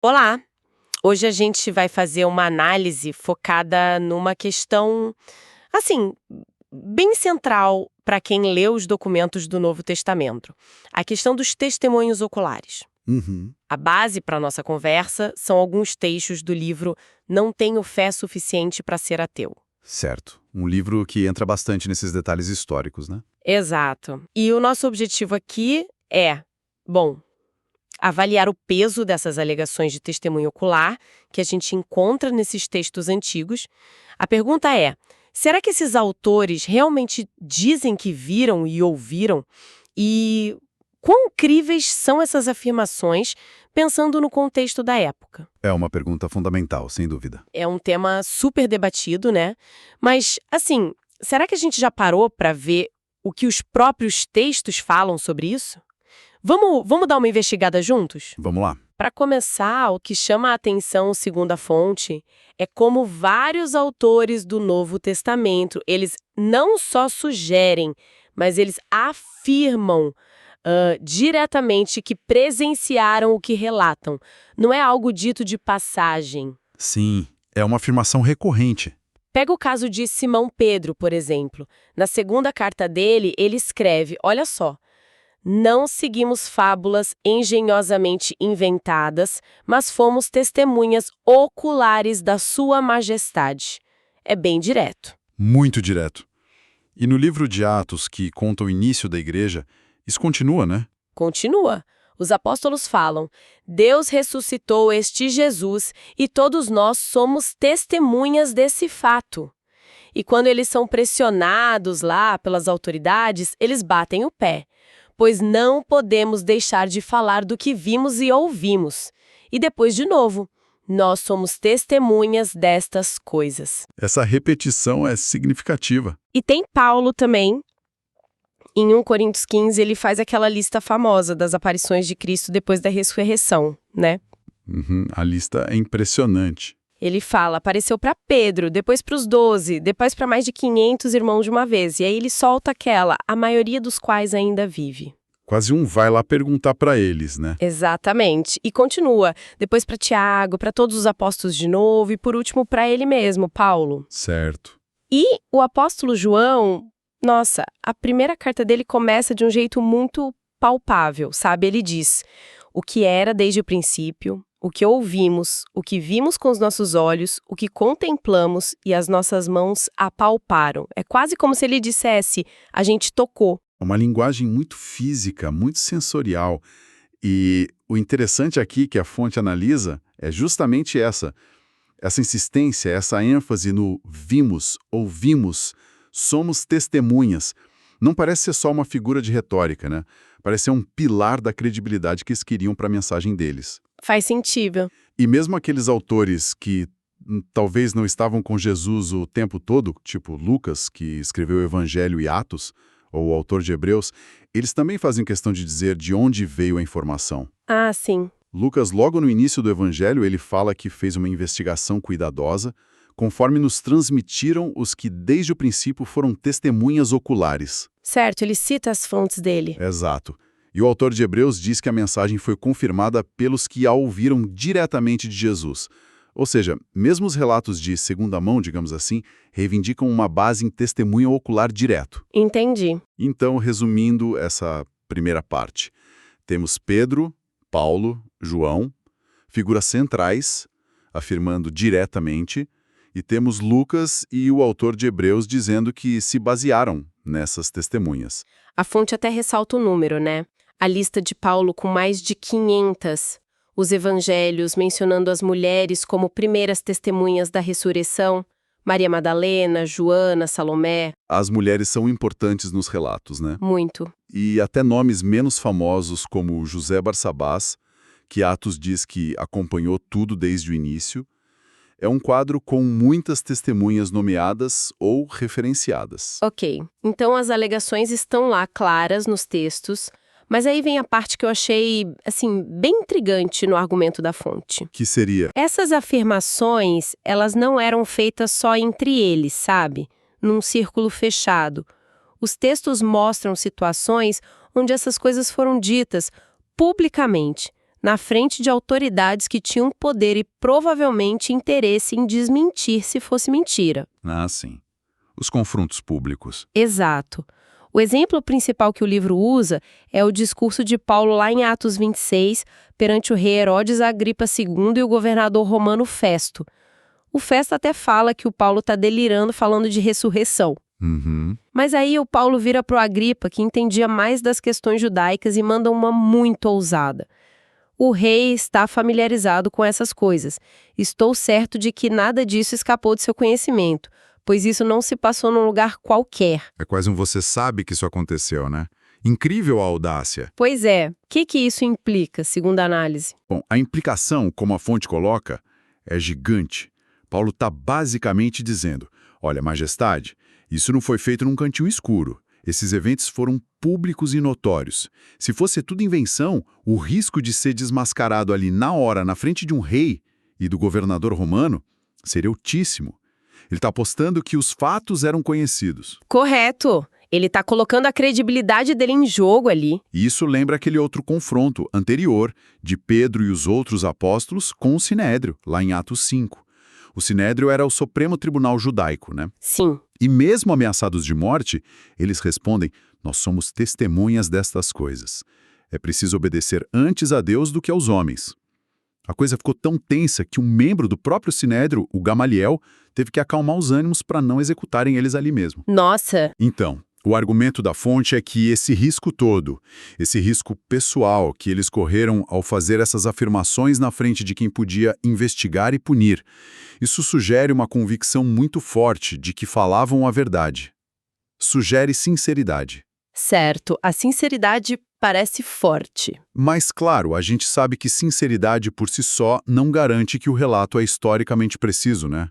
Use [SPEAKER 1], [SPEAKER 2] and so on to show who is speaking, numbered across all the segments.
[SPEAKER 1] Olá! Hoje a gente vai fazer uma análise focada numa questão, assim, bem central para quem lê os documentos do Novo Testamento. A questão dos testemunhos oculares.
[SPEAKER 2] Uhum,
[SPEAKER 1] A base para a nossa conversa são alguns textos do livro Não Tenho Fé Suficiente para Ser Ateu.
[SPEAKER 2] certo. Um livro que entra bastante nesses detalhes históricos, né?
[SPEAKER 1] Exato. E o nosso objetivo aqui é, bom, avaliar o peso dessas alegações de testemunho ocular que a gente encontra nesses textos antigos. A pergunta é: será que esses autores realmente dizem que viram e ouviram? E quão críveis são essas afirmações, pensando no contexto da época?
[SPEAKER 2] É uma pergunta fundamental, sem dúvida.
[SPEAKER 1] É um tema super debatido, né? Mas, assim, será que a gente já parou para ver o que os próprios textos falam sobre isso? Vamos dar uma investigada juntos?
[SPEAKER 2] Vamos lá.
[SPEAKER 1] Para começar, o que chama a atenção, segundo a fonte, é como vários autores do Novo Testamento, eles não só sugerem, mas eles afirmam diretamente que presenciaram o que relatam. Não é algo dito de passagem.
[SPEAKER 2] Sim, é uma afirmação recorrente.
[SPEAKER 1] Pega o caso de Simão Pedro, por exemplo. Na segunda carta dele, ele escreve, olha só: não seguimos fábulas engenhosamente inventadas, mas fomos testemunhas oculares da sua majestade. É bem direto.
[SPEAKER 2] Muito direto. E no livro de Atos, que conta o início da igreja, isso continua, né?
[SPEAKER 1] Continua. Os apóstolos falam: Deus ressuscitou este Jesus e todos nós somos testemunhas desse fato. E quando eles são pressionados lá pelas autoridades, eles batem o pé, pois não podemos deixar de falar do que vimos e ouvimos. E depois, de novo, nós somos testemunhas destas coisas.
[SPEAKER 2] Essa repetição é significativa.
[SPEAKER 1] E tem Paulo também. Em 1 Coríntios 15, ele faz aquela lista famosa das aparições de Cristo depois da ressurreição, né?
[SPEAKER 2] A lista é impressionante.
[SPEAKER 1] Ele fala, apareceu para Pedro, depois para os 12, depois para mais de 500 irmãos de uma vez. E aí ele solta aquela, a maioria dos quais ainda vive.
[SPEAKER 2] Quase um vai lá perguntar para eles, né?
[SPEAKER 1] Exatamente. E continua, depois para Tiago, para todos os apóstolos de novo e por último para ele mesmo, Paulo.
[SPEAKER 2] Certo.
[SPEAKER 1] E o apóstolo João, nossa, a primeira carta dele começa de um jeito muito palpável, sabe? Ele diz: o que era desde o princípio, o que ouvimos, o que vimos com os nossos olhos, o que contemplamos e as nossas mãos apalparam. É quase como se ele dissesse: a gente tocou.
[SPEAKER 2] É uma linguagem muito física, muito sensorial. E o interessante aqui que a fonte analisa é justamente essa insistência, essa ênfase no vimos, ouvimos, somos testemunhas. Não parece ser só uma figura de retórica, né? Parece ser um pilar da credibilidade que eles queriam para a mensagem deles.
[SPEAKER 1] Faz sentido.
[SPEAKER 2] E mesmo aqueles autores que talvez não estavam com Jesus o tempo todo, tipo Lucas, que escreveu o Evangelho e Atos, ou o autor de Hebreus, eles também fazem questão de dizer de onde veio a informação.
[SPEAKER 1] Ah, sim.
[SPEAKER 2] Lucas, logo no início do Evangelho, ele fala que fez uma investigação cuidadosa, conforme nos transmitiram os que desde o princípio foram testemunhas oculares.
[SPEAKER 1] Certo, ele cita as fontes dele.
[SPEAKER 2] Exato. E o autor de Hebreus diz que a mensagem foi confirmada pelos que a ouviram diretamente de Jesus. Ou seja, mesmo os relatos de segunda mão, digamos assim, reivindicam uma base em testemunho ocular direto.
[SPEAKER 1] Entendi.
[SPEAKER 2] Então, resumindo essa primeira parte, temos Pedro, Paulo, João, figuras centrais, afirmando diretamente, e temos Lucas e o autor de Hebreus dizendo que se basearam nessas testemunhas.
[SPEAKER 1] A fonte até ressalta o número, né? A lista de Paulo com mais de 500. Os evangelhos mencionando as mulheres como primeiras testemunhas da ressurreição. Maria Madalena, Joana, Salomé.
[SPEAKER 2] As mulheres são importantes nos relatos, né?
[SPEAKER 1] Muito.
[SPEAKER 2] E até nomes menos famosos como José Barsabás, que Atos diz que acompanhou tudo desde o início. É um quadro com muitas testemunhas nomeadas ou referenciadas.
[SPEAKER 1] Ok, então as alegações estão lá claras nos textos, mas aí vem a parte que eu achei, assim, bem intrigante no argumento da fonte.
[SPEAKER 2] Que seria?
[SPEAKER 1] Essas afirmações, elas não eram feitas só entre eles, sabe? Num círculo fechado. Os textos mostram situações onde essas coisas foram ditas publicamente, na frente de autoridades que tinham poder e provavelmente interesse em desmentir se fosse mentira.
[SPEAKER 2] Ah, sim. Os confrontos públicos.
[SPEAKER 1] Exato. O exemplo principal que o livro usa é o discurso de Paulo lá em Atos 26, perante o rei Herodes Agripa II e o governador romano Festo. O Festo até fala que o Paulo está delirando falando de ressurreição.
[SPEAKER 2] Uhum.
[SPEAKER 1] Mas aí o Paulo vira pro Agripa, que entendia mais das questões judaicas, e manda uma muito ousada. O rei está familiarizado com essas coisas. Estou certo de que nada disso escapou de seu conhecimento, pois isso não se passou num lugar qualquer.
[SPEAKER 2] É quase um você sabe que isso aconteceu, né? Incrível a audácia.
[SPEAKER 1] Pois é, o que isso implica, segundo a análise?
[SPEAKER 2] Bom, a implicação, como a fonte coloca, é gigante. Paulo está basicamente dizendo, olha, majestade, isso não foi feito num cantinho escuro. Esses eventos foram públicos e notórios. Se fosse tudo invenção, o risco de ser desmascarado ali na hora, na frente de um rei e do governador romano, seria altíssimo. Ele está apostando que os fatos eram conhecidos.
[SPEAKER 1] Correto. Ele está colocando a credibilidade dele em jogo ali.
[SPEAKER 2] E isso lembra aquele outro confronto anterior de Pedro e os outros apóstolos com o Sinédrio, lá em Atos 5. O Sinédrio era o Supremo Tribunal Judaico, né?
[SPEAKER 1] Sim.
[SPEAKER 2] E mesmo ameaçados de morte, eles respondem, nós somos testemunhas destas coisas. É preciso obedecer antes a Deus do que aos homens. A coisa ficou tão tensa que um membro do próprio Sinédrio, o Gamaliel, teve que acalmar os ânimos para não executarem eles ali mesmo.
[SPEAKER 1] Nossa!
[SPEAKER 2] Então, o argumento da fonte é que esse risco todo, esse risco pessoal que eles correram ao fazer essas afirmações na frente de quem podia investigar e punir, isso sugere uma convicção muito forte de que falavam a verdade. Sugere sinceridade.
[SPEAKER 1] Certo, a sinceridade parece forte.
[SPEAKER 2] Mas, claro, a gente sabe que sinceridade por si só não garante que o relato é historicamente preciso, né?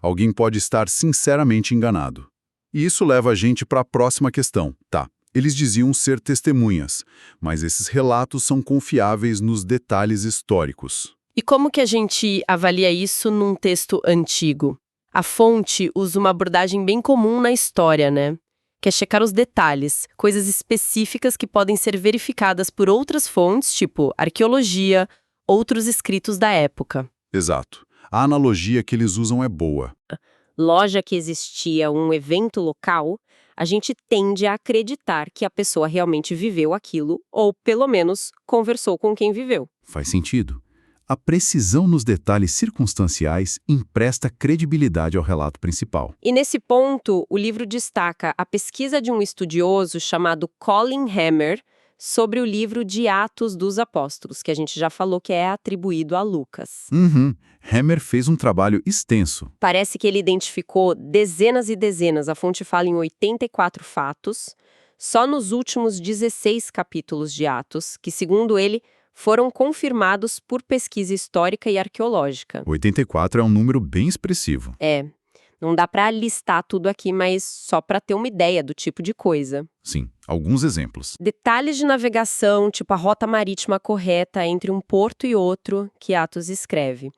[SPEAKER 2] Alguém pode estar sinceramente enganado. E isso leva a gente para a próxima questão. Tá, eles diziam ser testemunhas, mas esses relatos são confiáveis nos detalhes históricos.
[SPEAKER 1] E como que a gente avalia isso num texto antigo? A fonte usa uma abordagem bem comum na história, né? Que é checar os detalhes, coisas específicas que podem ser verificadas por outras fontes, tipo arqueologia, outros escritos da época.
[SPEAKER 2] Exato. A analogia que eles usam é boa.
[SPEAKER 1] Loja que existia um evento local, a gente tende a acreditar que a pessoa realmente viveu aquilo, ou pelo menos conversou com quem viveu.
[SPEAKER 2] Faz sentido. A precisão nos detalhes circunstanciais empresta credibilidade ao relato principal.
[SPEAKER 1] E nesse ponto, o livro destaca a pesquisa de um estudioso chamado Colin Hammer sobre o livro de Atos dos Apóstolos, que a gente já falou que é atribuído a Lucas.
[SPEAKER 2] Hammer fez um trabalho extenso.
[SPEAKER 1] Parece que ele identificou dezenas e dezenas, a fonte fala em 84 fatos, só nos últimos 16 capítulos de Atos, que, segundo ele, foram confirmados por pesquisa histórica e arqueológica.
[SPEAKER 2] 84 é um número bem expressivo.
[SPEAKER 1] Não dá para listar tudo aqui, mas só para ter uma ideia do tipo de coisa.
[SPEAKER 2] Sim, alguns exemplos.
[SPEAKER 1] Detalhes de navegação, tipo a rota marítima correta entre um porto e outro, que Atos escreve.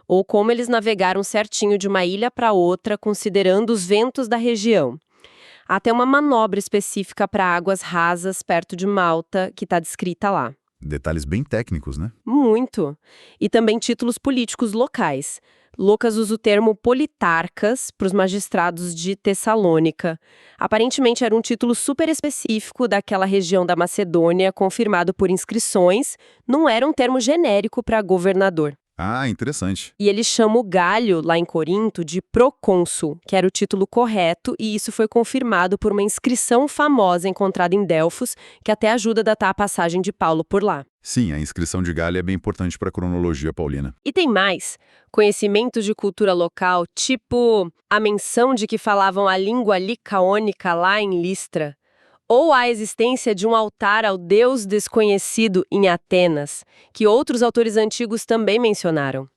[SPEAKER 1] Ou como eles navegaram certinho de uma ilha para outra, considerando os ventos da região. Até uma manobra específica para águas rasas perto de Malta, que está descrita lá.
[SPEAKER 2] Detalhes bem técnicos, né?
[SPEAKER 1] Muito. E também títulos políticos locais. Lucas usa o termo politarcas para os magistrados de Tessalônica. Aparentemente era um título super específico daquela região da Macedônia, confirmado por inscrições, não era um termo genérico para governador.
[SPEAKER 2] Ah, interessante.
[SPEAKER 1] E ele chama o Galho, lá em Corinto, de procônsul, que era o título correto, e isso foi confirmado por uma inscrição famosa encontrada em Delfos, que até ajuda a datar a passagem de Paulo por lá.
[SPEAKER 2] Sim, a inscrição de Galho é bem importante para a cronologia paulina.
[SPEAKER 1] E tem mais. Conhecimentos de cultura local, tipo a menção de que falavam a língua licaônica lá em Listra, ou a existência de um altar ao deus desconhecido em Atenas, que outros autores antigos também mencionaram.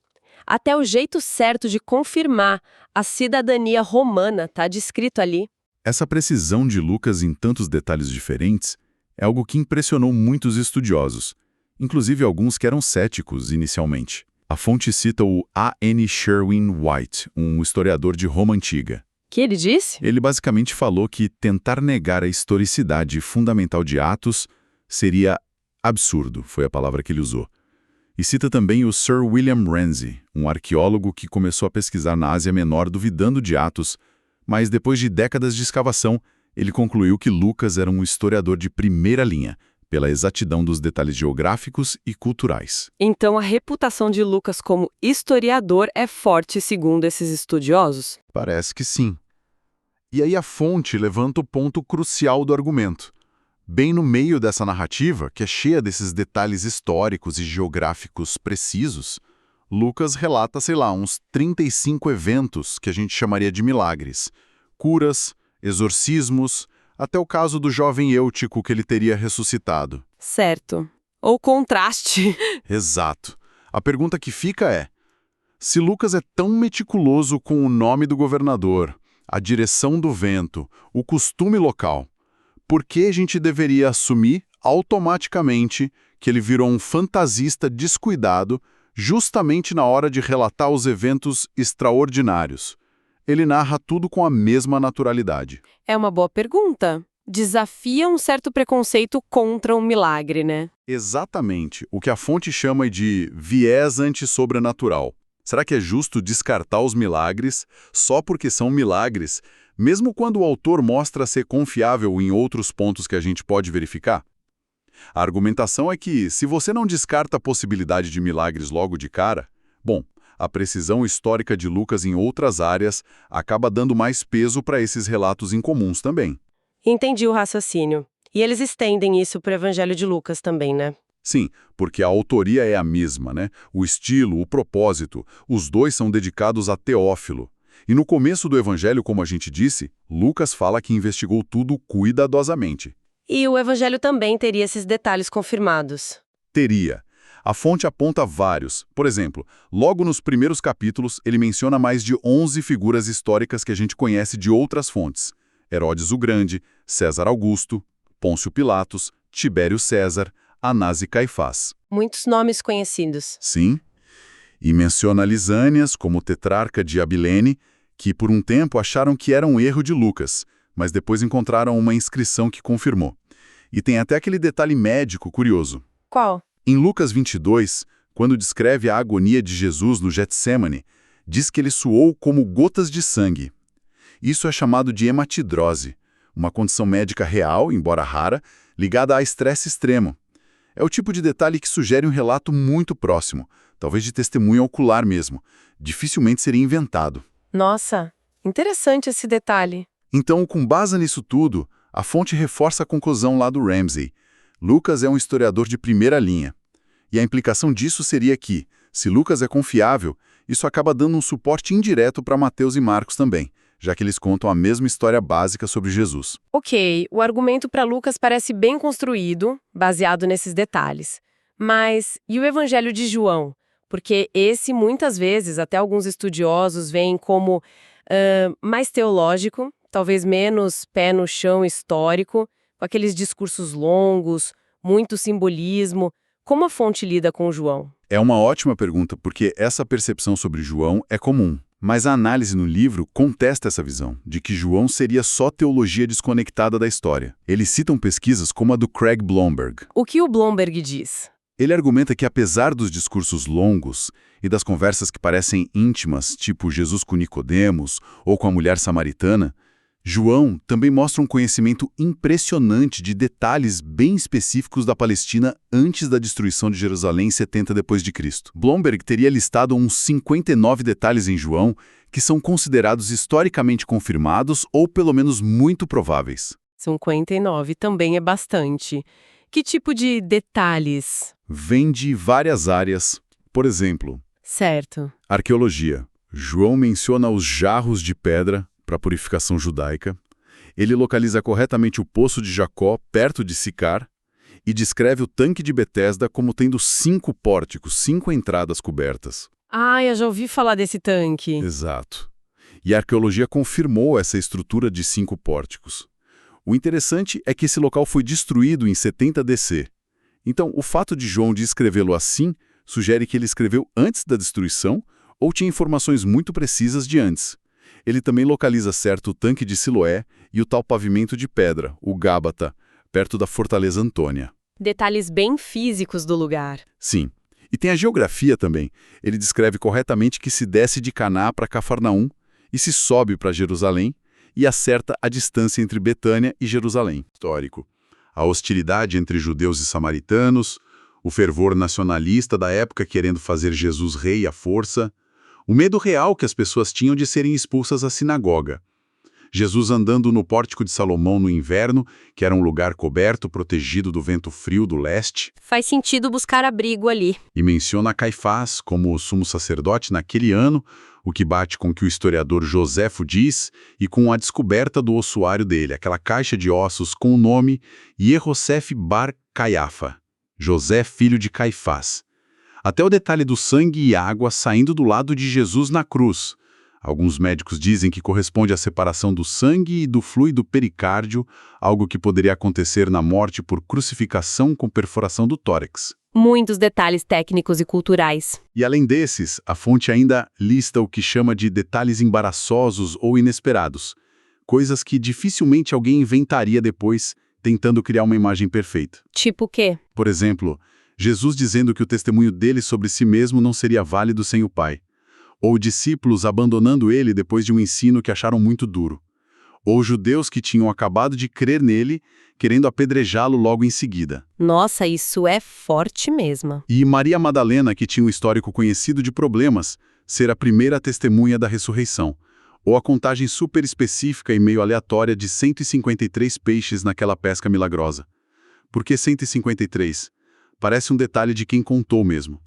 [SPEAKER 1] Até o jeito certo de confirmar a cidadania romana está descrito ali.
[SPEAKER 2] Essa precisão de Lucas em tantos detalhes diferentes é algo que impressionou muitos estudiosos, inclusive alguns que eram céticos inicialmente. A fonte cita o A.N. Sherwin White, um historiador de Roma Antiga.
[SPEAKER 1] Que ele disse?
[SPEAKER 2] Ele basicamente falou que tentar negar a historicidade fundamental de Atos seria absurdo, foi a palavra que ele usou. E cita também o Sir William Ramsay, um arqueólogo que começou a pesquisar na Ásia Menor duvidando de Atos, mas depois de décadas de escavação, ele concluiu que Lucas era um historiador de primeira linha, pela exatidão dos detalhes geográficos e culturais.
[SPEAKER 1] Então a reputação de Lucas como historiador é forte segundo esses estudiosos?
[SPEAKER 2] Parece que sim. E aí a fonte levanta o ponto crucial do argumento. Bem no meio dessa narrativa, que é cheia desses detalhes históricos e geográficos precisos, Lucas relata, sei lá, uns 35 eventos que a gente chamaria de milagres. Curas, exorcismos, até o caso do jovem Eutico que ele teria ressuscitado.
[SPEAKER 1] Certo. Ou contraste.
[SPEAKER 2] Exato. A pergunta que fica é: se Lucas é tão meticuloso com o nome do governador, a direção do vento, o costume local, por que a gente deveria assumir automaticamente que ele virou um fantasista descuidado justamente na hora de relatar os eventos extraordinários? Ele narra tudo com a mesma naturalidade.
[SPEAKER 1] É uma boa pergunta. Desafia um certo preconceito contra um milagre, né?
[SPEAKER 2] Exatamente, o que a fonte chama de viés antissobrenatural. Será que é justo descartar os milagres só porque são milagres, mesmo quando o autor mostra ser confiável em outros pontos que a gente pode verificar? A argumentação é que, se você não descarta a possibilidade de milagres logo de cara, bom, a precisão histórica de Lucas em outras áreas acaba dando mais peso para esses relatos incomuns também.
[SPEAKER 1] Entendi o raciocínio. E eles estendem isso para o Evangelho de Lucas também, né?
[SPEAKER 2] Sim, porque a autoria é a mesma, né? O estilo, o propósito, os dois são dedicados a Teófilo. E no começo do Evangelho, como a gente disse, Lucas fala que investigou tudo cuidadosamente.
[SPEAKER 1] E o Evangelho também teria esses detalhes confirmados.
[SPEAKER 2] Teria. A fonte aponta vários. Por exemplo, logo nos primeiros capítulos, ele menciona mais de 11 figuras históricas que a gente conhece de outras fontes. Herodes o Grande, César Augusto, Pôncio Pilatos, Tibério César, Anás e Caifás.
[SPEAKER 1] Muitos nomes conhecidos.
[SPEAKER 2] Sim. E menciona Lisânias como tetrarca de Abilene, que por um tempo acharam que era um erro de Lucas, mas depois encontraram uma inscrição que confirmou. E tem até aquele detalhe médico curioso.
[SPEAKER 1] Qual?
[SPEAKER 2] Em Lucas 22, quando descreve a agonia de Jesus no Getsêmane, diz que ele suou como gotas de sangue. Isso é chamado de hematidrose, uma condição médica real, embora rara, ligada a estresse extremo. É o tipo de detalhe que sugere um relato muito próximo, talvez de testemunho ocular mesmo. Dificilmente seria inventado.
[SPEAKER 1] Nossa, interessante esse detalhe.
[SPEAKER 2] Então, com base nisso tudo, a fonte reforça a conclusão lá do Ramsay. Lucas é um historiador de primeira linha. E a implicação disso seria que, se Lucas é confiável, isso acaba dando um suporte indireto para Mateus e Marcos também, já que eles contam a mesma história básica sobre Jesus.
[SPEAKER 1] Ok, o argumento para Lucas parece bem construído, baseado nesses detalhes. Mas e o Evangelho de João? Porque esse, muitas vezes, até alguns estudiosos veem como mais teológico, talvez menos pé no chão histórico, com aqueles discursos longos, muito simbolismo. Como a fonte lida com João?
[SPEAKER 2] É uma ótima pergunta, porque essa percepção sobre João é comum. Mas a análise no livro contesta essa visão, de que João seria só teologia desconectada da história. Eles citam pesquisas como a do Craig Blomberg.
[SPEAKER 1] O que o Blomberg diz?
[SPEAKER 2] Ele argumenta que, apesar dos discursos longos e das conversas que parecem íntimas, tipo Jesus com Nicodemos ou com a mulher samaritana, João também mostra um conhecimento impressionante de detalhes bem específicos da Palestina antes da destruição de Jerusalém em 70 d.C. Blomberg teria listado uns 59 detalhes em João que são considerados historicamente confirmados ou pelo menos muito prováveis.
[SPEAKER 1] 59 também é bastante. Que tipo de detalhes?
[SPEAKER 2] Vem de várias áreas. Por exemplo,
[SPEAKER 1] Certo.
[SPEAKER 2] arqueologia. João menciona os jarros de pedra para a purificação judaica. Ele localiza corretamente o poço de Jacó, perto de Sicar, e descreve o tanque de Betesda como tendo 5 pórticos, 5 entradas cobertas.
[SPEAKER 1] Ah, eu já ouvi falar desse tanque.
[SPEAKER 2] Exato. E a arqueologia confirmou essa estrutura de 5 pórticos. O interessante é que esse local foi destruído em 70 DC. Então, o fato de João descrevê-lo assim sugere que ele escreveu antes da destruição ou tinha informações muito precisas de antes. Ele também localiza certo o tanque de Siloé e o tal pavimento de pedra, o Gábata, perto da Fortaleza Antônia.
[SPEAKER 1] Detalhes bem físicos do lugar.
[SPEAKER 2] Sim. E tem a geografia também. Ele descreve corretamente que se desce de Caná para Cafarnaum e se sobe para Jerusalém e acerta a distância entre Betânia e Jerusalém. Histórico. A hostilidade entre judeus e samaritanos, o fervor nacionalista da época querendo fazer Jesus rei à força, o medo real que as pessoas tinham de serem expulsas da sinagoga. Jesus andando no Pórtico de Salomão no inverno, que era um lugar coberto, protegido do vento frio do leste.
[SPEAKER 1] Faz sentido buscar abrigo ali.
[SPEAKER 2] E menciona Caifás como o sumo sacerdote naquele ano, o que bate com o que o historiador Joséfo diz e com a descoberta do ossuário dele, aquela caixa de ossos com o nome Yehosef Bar Caiafa, José filho de Caifás. Até o detalhe do sangue e água saindo do lado de Jesus na cruz. Alguns médicos dizem que corresponde à separação do sangue e do fluido pericárdio, algo que poderia acontecer na morte por crucificação com perfuração do tórax.
[SPEAKER 1] Muitos detalhes técnicos e culturais.
[SPEAKER 2] E além desses, a fonte ainda lista o que chama de detalhes embaraçosos ou inesperados, coisas que dificilmente alguém inventaria depois, tentando criar uma imagem perfeita.
[SPEAKER 1] Tipo o quê?
[SPEAKER 2] Por exemplo, Jesus dizendo que o testemunho dele sobre si mesmo não seria válido sem o Pai. Ou discípulos abandonando ele depois de um ensino que acharam muito duro. Ou judeus que tinham acabado de crer nele, querendo apedrejá-lo logo em seguida.
[SPEAKER 1] Nossa, isso é forte mesmo.
[SPEAKER 2] E Maria Madalena, que tinha um histórico conhecido de problemas, ser a primeira testemunha da ressurreição. Ou a contagem super específica e meio aleatória de 153 peixes naquela pesca milagrosa. Por que 153? Parece um detalhe de quem contou mesmo.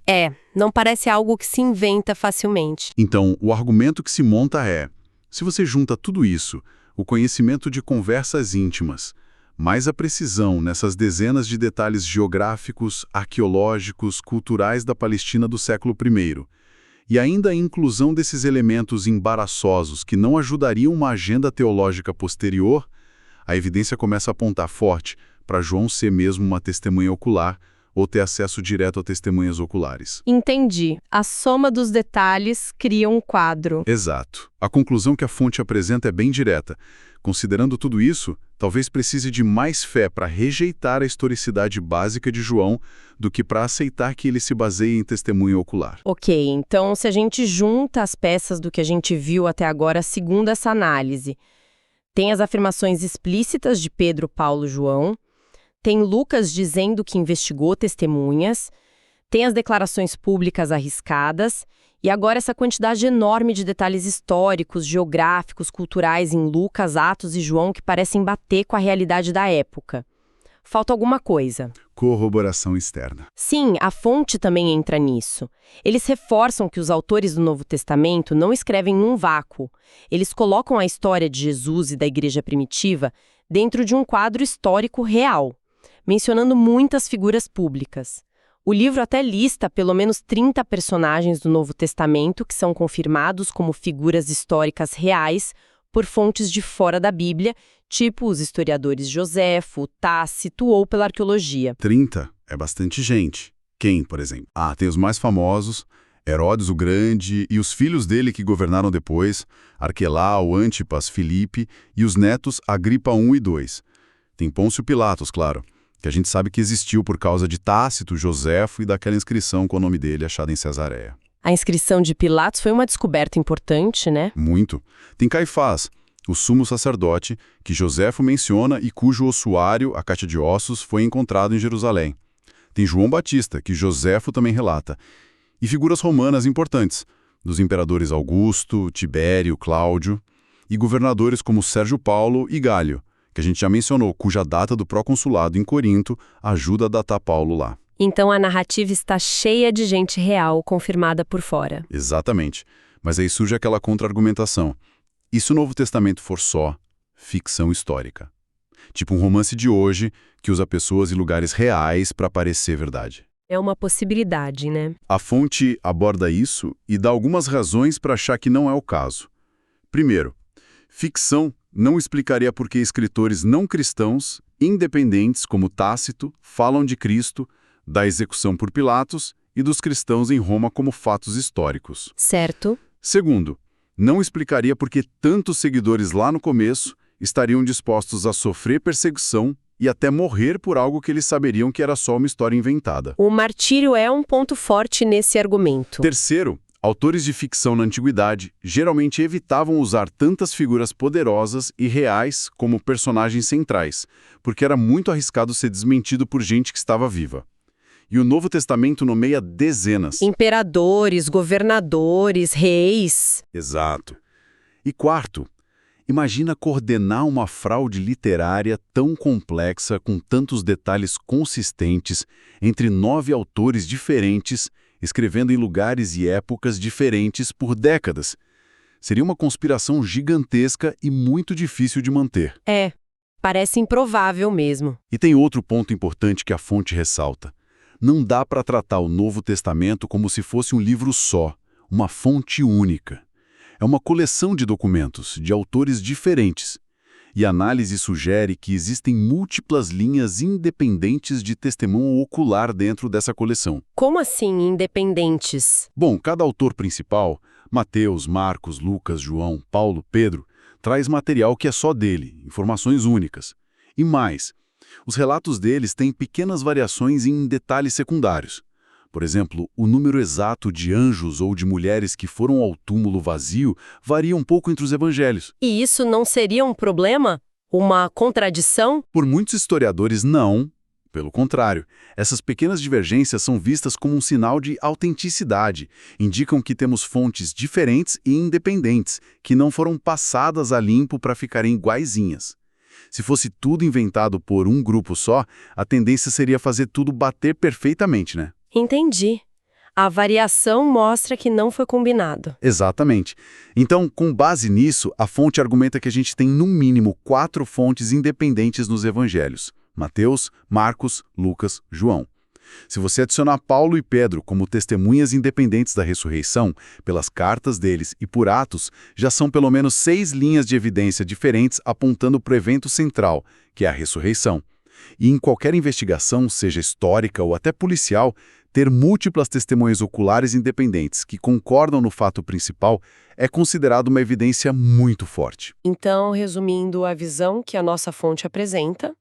[SPEAKER 1] Não parece algo que se inventa facilmente.
[SPEAKER 2] Então, o argumento que se monta é, se você junta tudo isso, o conhecimento de conversas íntimas, mais a precisão nessas dezenas de detalhes geográficos, arqueológicos, culturais da Palestina do século I, e ainda a inclusão desses elementos embaraçosos que não ajudariam uma agenda teológica posterior, a evidência começa a apontar forte para João ser mesmo uma testemunha ocular, ou ter acesso direto a testemunhas oculares.
[SPEAKER 1] Entendi. A soma dos detalhes cria um quadro.
[SPEAKER 2] Exato. A conclusão que a fonte apresenta é bem direta. Considerando tudo isso, talvez precise de mais fé para rejeitar a historicidade básica de João do que para aceitar que ele se baseie em testemunho ocular.
[SPEAKER 1] Ok, então se a gente junta as peças do que a gente viu até agora segundo essa análise, tem as afirmações explícitas de Pedro, Paulo, João, tem Lucas dizendo que investigou testemunhas, tem as declarações públicas arriscadas, e agora essa quantidade enorme de detalhes históricos, geográficos, culturais em Lucas, Atos e João que parecem bater com a realidade da época. Falta alguma coisa.
[SPEAKER 2] Corroboração externa.
[SPEAKER 1] Sim, a fonte também entra nisso. Eles reforçam que os autores do Novo Testamento não escrevem num vácuo. Eles colocam a história de Jesus e da igreja primitiva dentro de um quadro histórico real, mencionando muitas figuras públicas. O livro até lista pelo menos 30 personagens do Novo Testamento que são confirmados como figuras históricas reais por fontes de fora da Bíblia, tipo os historiadores Joséfo, Tácito ou pela arqueologia.
[SPEAKER 2] 30 é bastante gente. Quem, por exemplo? Tem os mais famosos, Herodes o Grande e os filhos dele que governaram depois, Arquelau, Antipas, Filipe e os netos Agripa I e II. Tem Pôncio Pilatos, claro, que a gente sabe que existiu por causa de Tácito, Joséfo e daquela inscrição com o nome dele achada em Cesareia.
[SPEAKER 1] A inscrição de Pilatos foi uma descoberta importante, né?
[SPEAKER 2] Muito. Tem Caifás, o sumo sacerdote, que Joséfo menciona e cujo ossuário, a caixa de ossos, foi encontrado em Jerusalém. Tem João Batista, que Joséfo também relata. E figuras romanas importantes, dos imperadores Augusto, Tibério, Cláudio, e governadores como Sérgio Paulo e Gálio, que a gente já mencionou, cuja data do proconsulado em Corinto ajuda a datar Paulo lá.
[SPEAKER 1] Então a narrativa está cheia de gente real, confirmada por fora.
[SPEAKER 2] Exatamente. Mas aí surge aquela contra-argumentação. E se o Novo Testamento for só ficção histórica? Tipo um romance de hoje que usa pessoas e lugares reais para parecer verdade.
[SPEAKER 1] É uma possibilidade, né?
[SPEAKER 2] A fonte aborda isso e dá algumas razões para achar que não é o caso. Primeiro, ficção não explicaria por que escritores não cristãos, independentes como Tácito, falam de Cristo, da execução por Pilatos e dos cristãos em Roma como fatos históricos.
[SPEAKER 1] Certo.
[SPEAKER 2] Segundo, não explicaria por que tantos seguidores lá no começo estariam dispostos a sofrer perseguição, e até morrer por algo que eles saberiam que era só uma história inventada.
[SPEAKER 1] O martírio é um ponto forte nesse argumento.
[SPEAKER 2] Terceiro, autores de ficção na antiguidade geralmente evitavam usar tantas figuras poderosas e reais como personagens centrais, porque era muito arriscado ser desmentido por gente que estava viva. E o Novo Testamento nomeia dezenas.
[SPEAKER 1] Imperadores, governadores, reis.
[SPEAKER 2] Exato. E quarto, imagina coordenar uma fraude literária tão complexa, com tantos detalhes consistentes, entre 9 autores diferentes, escrevendo em lugares e épocas diferentes por décadas. Seria uma conspiração gigantesca e muito difícil de manter.
[SPEAKER 1] Parece improvável mesmo.
[SPEAKER 2] E tem outro ponto importante que a fonte ressalta. Não dá para tratar o Novo Testamento como se fosse um livro só, uma fonte única. É uma coleção de documentos, de autores diferentes. E a análise sugere que existem múltiplas linhas independentes de testemunho ocular dentro dessa coleção.
[SPEAKER 1] Como assim independentes?
[SPEAKER 2] Bom, cada autor principal, Mateus, Marcos, Lucas, João, Paulo, Pedro, traz material que é só dele, informações únicas. E mais, os relatos deles têm pequenas variações em detalhes secundários. Por exemplo, o número exato de anjos ou de mulheres que foram ao túmulo vazio varia um pouco entre os evangelhos.
[SPEAKER 1] E isso não seria um problema? Uma contradição?
[SPEAKER 2] Por muitos historiadores, não. Pelo contrário, essas pequenas divergências são vistas como um sinal de autenticidade. Indicam que temos fontes diferentes e independentes, que não foram passadas a limpo para ficarem iguaizinhas. Se fosse tudo inventado por um grupo só, a tendência seria fazer tudo bater perfeitamente, né?
[SPEAKER 1] Entendi. A variação mostra que não foi combinado.
[SPEAKER 2] Exatamente. Então, com base nisso, a fonte argumenta que a gente tem, no mínimo, 4 fontes independentes nos evangelhos: Mateus, Marcos, Lucas, João. Se você adicionar Paulo e Pedro como testemunhas independentes da ressurreição, pelas cartas deles e por Atos, já são pelo menos 6 linhas de evidência diferentes apontando para o evento central, que é a ressurreição. E em qualquer investigação, seja histórica ou até policial, ter múltiplas testemunhas oculares independentes que concordam no fato principal é considerado uma evidência muito forte.
[SPEAKER 1] Então, resumindo a visão que a nossa fonte apresenta,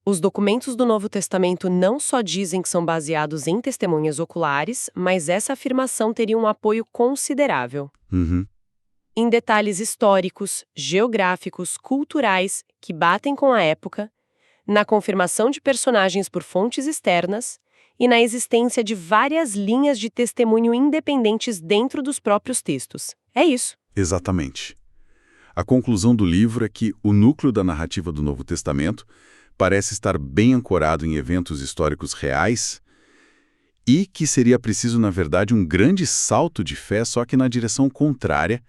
[SPEAKER 1] os documentos do Novo Testamento não só dizem que são baseados em testemunhas oculares, mas essa afirmação teria um apoio considerável. Em detalhes históricos, geográficos, culturais, que batem com a época, na confirmação de personagens por fontes externas e na existência de várias linhas de testemunho independentes dentro dos próprios textos. É isso.
[SPEAKER 2] Exatamente. A conclusão do livro é que o núcleo da narrativa do Novo Testamento parece estar bem ancorado em eventos históricos reais e que seria preciso, na verdade, um grande salto de fé, só que na direção contrária,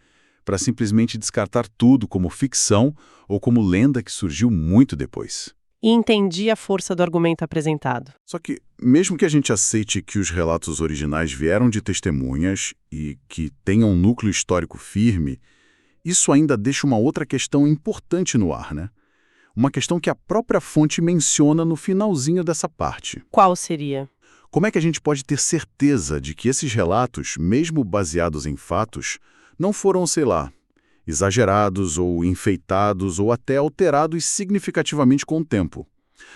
[SPEAKER 2] para simplesmente descartar tudo como ficção ou como lenda que surgiu muito depois.
[SPEAKER 1] E entendi a força do argumento apresentado.
[SPEAKER 2] Só que, mesmo que a gente aceite que os relatos originais vieram de testemunhas e que tenham um núcleo histórico firme, isso ainda deixa uma outra questão importante no ar, né? Uma questão que a própria fonte menciona no finalzinho dessa parte.
[SPEAKER 1] Qual seria?
[SPEAKER 2] Como é que a gente pode ter certeza de que esses relatos, mesmo baseados em fatos, não foram, sei lá, exagerados ou enfeitados ou até alterados significativamente com o tempo?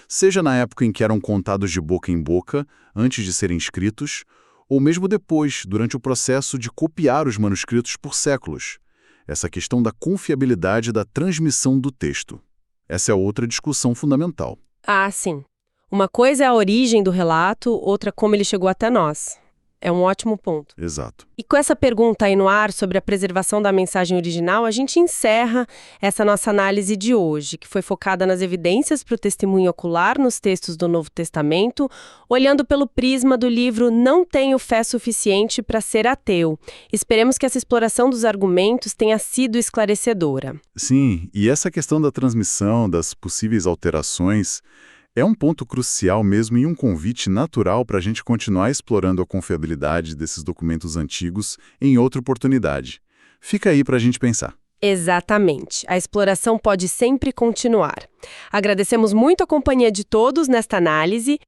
[SPEAKER 2] Seja na época em que eram contados de boca em boca, antes de serem escritos, ou mesmo depois, durante o processo de copiar os manuscritos por séculos. Essa questão da confiabilidade da transmissão do texto. Essa é outra discussão fundamental.
[SPEAKER 1] Ah, sim. Uma coisa é a origem do relato, outra como ele chegou até nós. É um ótimo ponto.
[SPEAKER 2] Exato.
[SPEAKER 1] E com essa pergunta aí no ar sobre a preservação da mensagem original, a gente encerra essa nossa análise de hoje, que foi focada nas evidências para o testemunho ocular nos textos do Novo Testamento, olhando pelo prisma do livro Não Tenho Fé Suficiente para Ser Ateu. Esperemos que essa exploração dos argumentos tenha sido esclarecedora.
[SPEAKER 2] Sim, e essa questão da transmissão, das possíveis alterações, é um ponto crucial mesmo e um convite natural para a gente continuar explorando a confiabilidade desses documentos antigos em outra oportunidade. Fica aí para a gente pensar.
[SPEAKER 1] Exatamente. A exploração pode sempre continuar. Agradecemos muito a companhia de todos nesta análise.